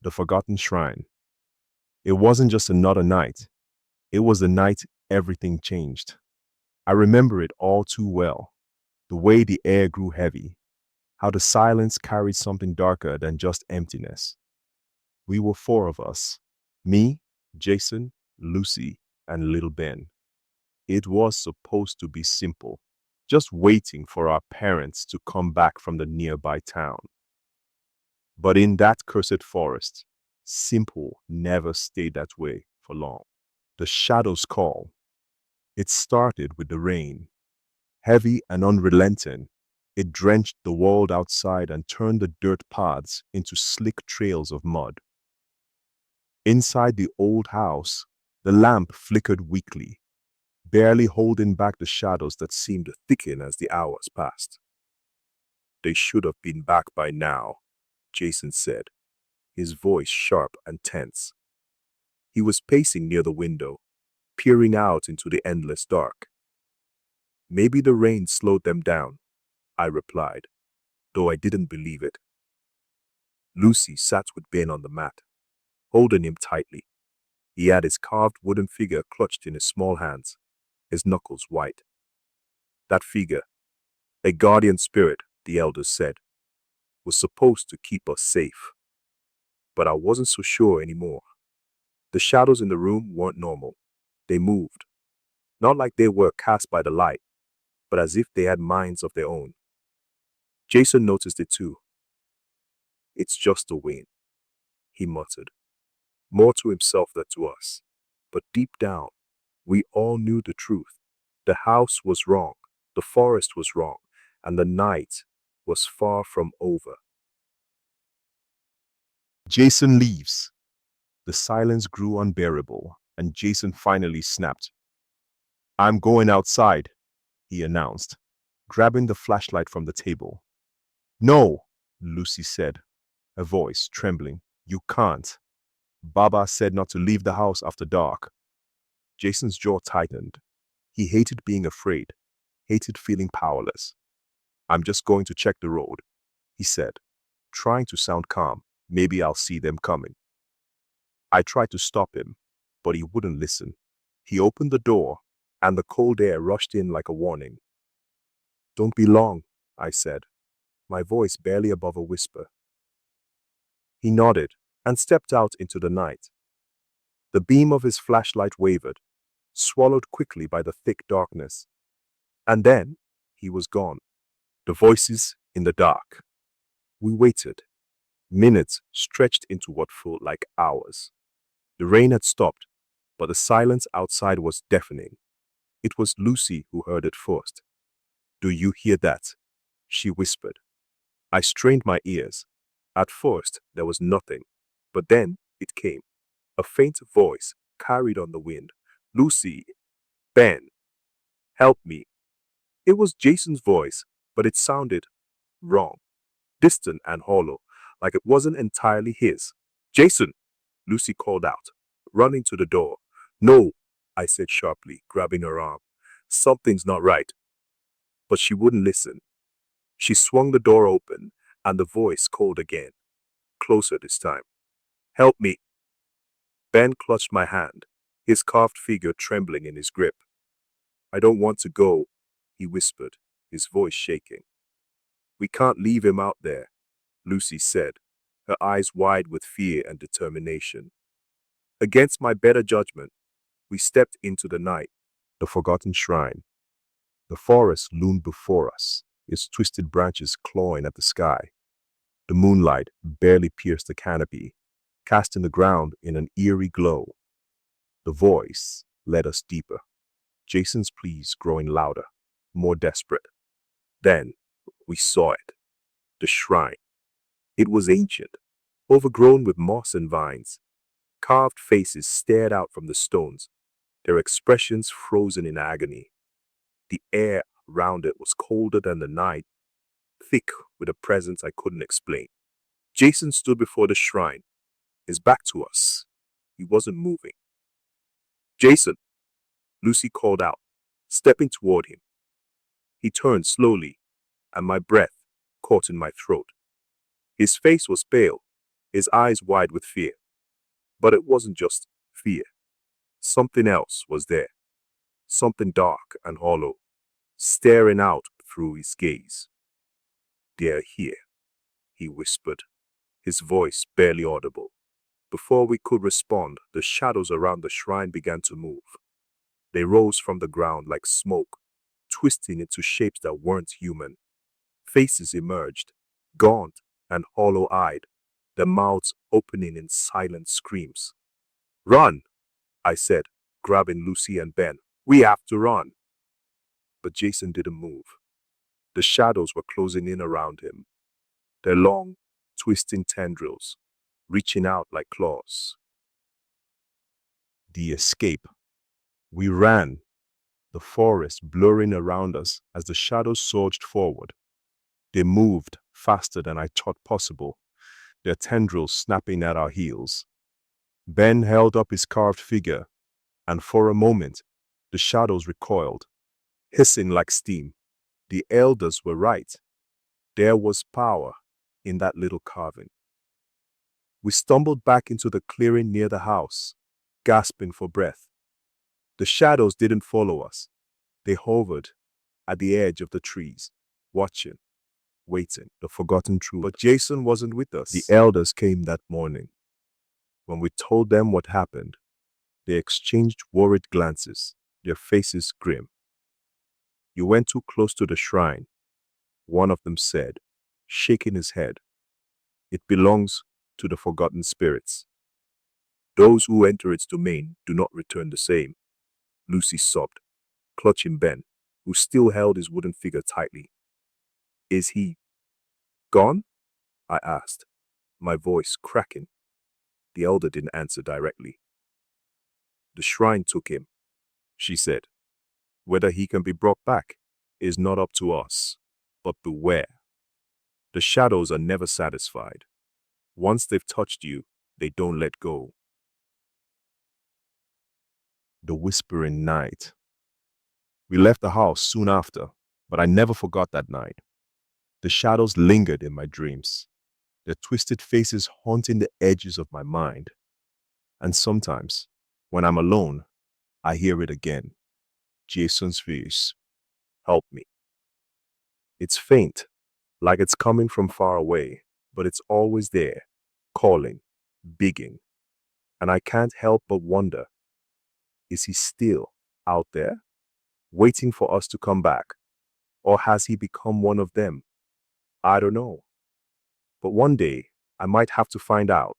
The Forgotten Shrine. It wasn't just another night. It was the night everything changed. I remember it all too well. The way the air grew heavy, how the silence carried something darker than just emptiness. We were four of us: me, Jason, Lucy, and little Ben. It was supposed to be simple, just waiting for our parents to come back from the nearby town. But in that cursed forest, simple never stayed that way for long. The shadows call. It started with the rain. Heavy and unrelenting, it drenched the world outside and turned the dirt paths into slick trails of mud. Inside the old house, the lamp flickered weakly, barely holding back the shadows that seemed to thicken as the hours passed. "They should have been back by now," Jason said, his voice sharp and tense. He was pacing near the window, peering out into the endless dark. "Maybe the rain slowed them down," I replied, though I didn't believe it. Lucy sat with Ben on the mat, holding him tightly. He had his carved wooden figure clutched in his small hands, his knuckles white. That figure, a guardian spirit, the elders said, was supposed to keep us safe. But I wasn't so sure anymore. The shadows in the room weren't normal. They moved, not like they were cast by the light, but as if they had minds of their own. Jason noticed it too. "It's just the wind," he muttered, more to himself than to us. But deep down, we all knew the truth. The house was wrong, the forest was wrong, and the night was far from over. Jason leaves. The silence grew unbearable, and Jason finally snapped. "I'm going outside," he announced, grabbing the flashlight from the table. "No," Lucy said, her voice trembling. "You can't. Baba said not to leave the house after dark." Jason's jaw tightened. He hated being afraid, hated feeling powerless. "I'm just going to check the road," he said, trying to sound calm. "Maybe I'll see them coming." I tried to stop him, but he wouldn't listen. He opened the door, and the cold air rushed in like a warning. "Don't be long," I said, my voice barely above a whisper. He nodded and stepped out into the night. The beam of his flashlight wavered, swallowed quickly by the thick darkness. And then he was gone. The voices in the dark. We waited. Minutes stretched into what felt like hours. The rain had stopped, but the silence outside was deafening. It was Lucy who heard it first. "Do you hear that?" she whispered. I strained my ears. At first, there was nothing, but then it came. A faint voice carried on the wind. "Lucy, Ben, help me." It was Jason's voice, but it sounded wrong, distant and hollow, like it wasn't entirely his. "Jason," Lucy called out, running to the door. "No," I said sharply, grabbing her arm. "Something's not right." But she wouldn't listen. She swung the door open, and the voice called again, closer this time. "Help me." Ben clutched my hand, his carved figure trembling in his grip. "I don't want to go," he whispered, his voice shaking. "We can't leave him out there," Lucy said, her eyes wide with fear and determination. Against my better judgment, we stepped into the night. The Forgotten Shrine. The forest loomed before us, its twisted branches clawing at the sky. The moonlight barely pierced the canopy, casting the ground in an eerie glow. The voice led us deeper, Jason's pleas growing louder, more desperate. Then we saw it. The shrine. It was ancient, overgrown with moss and vines. Carved faces stared out from the stones, their expressions frozen in agony. The air around it was colder than the night, thick with a presence I couldn't explain. Jason stood before the shrine, his back to us. He wasn't moving. "Jason," Lucy called out, stepping toward him. He turned slowly, and my breath caught in my throat. His face was pale, his eyes wide with fear. But it wasn't just fear. Something else was there. Something dark and hollow, staring out through his gaze. "They're here," he whispered, his voice barely audible. Before we could respond, the shadows around the shrine began to move. They rose from the ground like smoke, twisting into shapes that weren't human. Faces emerged, gaunt and hollow-eyed, their mouths opening in silent screams. "Run!" I said, grabbing Lucy and Ben. "We have to run!" But Jason didn't move. The shadows were closing in around him, their long, twisting tendrils reaching out like claws. The escape. We ran, the forest blurring around us as the shadows surged forward. They moved faster than I thought possible, their tendrils snapping at our heels. Ben held up his carved figure, and for a moment, the shadows recoiled, hissing like steam. The elders were right. There was power in that little carving. We stumbled back into the clearing near the house, gasping for breath. The shadows didn't follow us. They hovered at the edge of the trees, watching, waiting, the forgotten truth. But Jason wasn't with us. The elders came that morning. When we told them what happened, they exchanged worried glances, their faces grim. "You went too close to the shrine," one of them said, shaking his head. "It belongs to the forgotten spirits. Those who enter its domain do not return the same," Lucy sobbed, clutching Ben, who still held his wooden figure tightly. "Is he gone?" I asked, my voice cracking. The elder didn't answer directly. "The shrine took him," she said. "Whether he can be brought back is not up to us, but beware. The shadows are never satisfied. Once they've touched you, they don't let go." The whispering night. We left the house soon after, but I never forgot that night. The shadows lingered in my dreams, their twisted faces haunting the edges of my mind. And sometimes, when I'm alone, I hear it again. Jason's voice. "Help me." It's faint, like it's coming from far away, but it's always there, calling, begging. And I can't help but wonder, is he still out there, waiting for us to come back? Or has he become one of them? I don't know. But one day, I might have to find out.